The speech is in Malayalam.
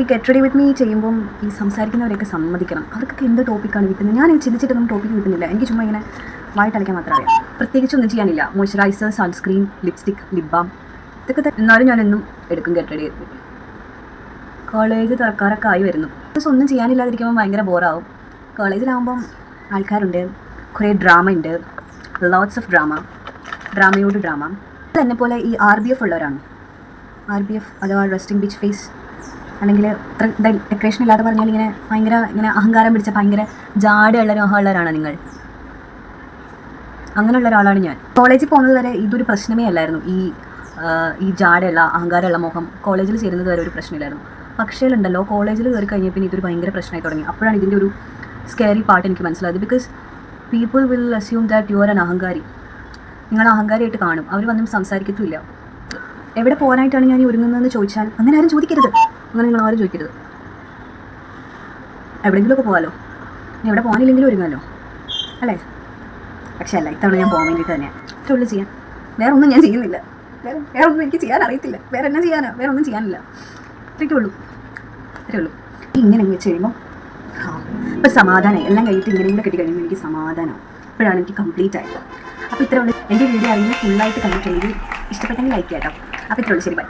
ഈ ഗെറ്റ് റെഡി വിത്ത് മീ ചെയ്യുമ്പം ഈ സംസാരിക്കുന്നവരെയൊക്കെ സമ്മതിക്കണം. അവർക്കൊക്കെ എന്ത് ടോപ്പിക്കാണ് കിട്ടുന്നത്? ഞാൻ ചിന്തിച്ചിട്ടൊന്നും ടോപ്പിക്ക് കിട്ടുന്നില്ല. എനിക്ക് ചുമ്മാ ഇങ്ങനെ വായിട്ടളിക്കാൻ മാത്രമേ അറിയാം. പ്രത്യേകിച്ചൊന്നും ചെയ്യാനില്ല. Moisturiser, sunscreen, lipstick, lip balm, ഇതൊക്കെ എന്നാലും ഞാനെന്നും എടുക്കും get ready with me. College തുറക്കാറൊക്കെ ആയി വരുന്നു. ഒന്നും ചെയ്യാനില്ലാതിരിക്കുമ്പോൾ ഭയങ്കര ബോറാവും. കോളേജിലാകുമ്പം ആൾക്കാരുണ്ട്, കുറേ ഡ്രാമ ഉണ്ട്, ലോട്ട്സ് ഓഫ് ഡ്രാമയോട് ഡ്രാമ. എന്നെ പോലെ ഈ RBF ഉള്ളവരാണ്. RBF അഥവാ റെസ്റ്റിംഗ് ബീച്ച് ഫേസ്, അല്ലെങ്കിൽ ഇത്ര ഡെക്കറേഷൻ ഇല്ലാതെ പറഞ്ഞാൽ ഇങ്ങനെ അഹങ്കാരം പിടിച്ച ഭയങ്കര ജാടയുള്ളവരാണ് നിങ്ങൾ. അങ്ങനെയുള്ള ഒരാളാണ് ഞാൻ. കോളേജിൽ പോകുന്നത് വരെ ഇതൊരു പ്രശ്നമേ അല്ലായിരുന്നു. ഈ ജാടയുള്ള അഹങ്കാരമുള്ള മുഖം കോളേജിൽ ചേരുന്നത് വരെ ഒരു പ്രശ്നമില്ലായിരുന്നു. പക്ഷേ ഉണ്ടല്ലോ, കോളേജിൽ കയറി കഴിഞ്ഞാൽ പിന്നെ ഇതൊരു ഭയങ്കര പ്രശ്നമായി തുടങ്ങി. അപ്പോഴാണ് ഇതിൻ്റെ ഒരു സ്കെയറി പാർട്ട് എനിക്ക് മനസ്സിലായത്. Because people will assume that you are an അഹങ്കാരി. നിങ്ങൾ അഹങ്കാരിയായിട്ട് കാണും. അവർ വന്നും സംസാരിക്കത്തുമില്ല. എവിടെ പോകാനായിട്ടാണ് ഞാൻ ഒരുങ്ങുന്നതെന്ന് ചോദിച്ചാൽ അങ്ങനെ ആരും ചോദിക്കരുത്. അങ്ങനെ നിങ്ങൾ ആരും ചോദിക്കരുത്. എവിടെയെങ്കിലുമൊക്കെ പോകാമല്ലോ. എവിടെ പോകാനില്ലെങ്കിലും ഒരുങ്ങാമല്ലോ, അല്ലേ? പക്ഷേ അല്ല, ഇത്തവണ ഞാൻ പോകാൻ വേണ്ടിയിട്ട് തന്നെയാണ്. ഇത്ര ഉള്ളു ചെയ്യാൻ. വേറെ ഒന്നും ഞാൻ ചെയ്യുന്നില്ല. വേറെ ഒന്നും എനിക്ക് ചെയ്യാൻ അറിയത്തില്ല. വേറെ എന്നാ ചെയ്യാനാ? വേറെ ഒന്നും ചെയ്യാനില്ല. ഇത്രയേ ഉള്ളൂ. ഇങ്ങനെ വെച്ച് കഴിയുമ്പോൾ ഇപ്പം സമാധാനമായി. എല്ലാം കഴിഞ്ഞിട്ട് ഇങ്ങനെ കിട്ടി കഴിയുമ്പോൾ എനിക്ക് സമാധാനമാണ്. ഇപ്പോഴാണ് എനിക്ക് കംപ്ലീറ്റ് ആയത്. അപ്പോൾ ഇത്രയുള്ളൂ. എൻ്റെ വീഡിയോ അറിയുന്നത് ഫുള്ളായിട്ട് കണ്ടിട്ടുണ്ടെങ്കിൽ ഇഷ്ടപ്പെട്ടെങ്കിൽ ലൈക്ക് ചെയ്യാം കേട്ടോ. അപ്പോൾ ഇത്രയുള്ളൂ. ശരി, ബൈ.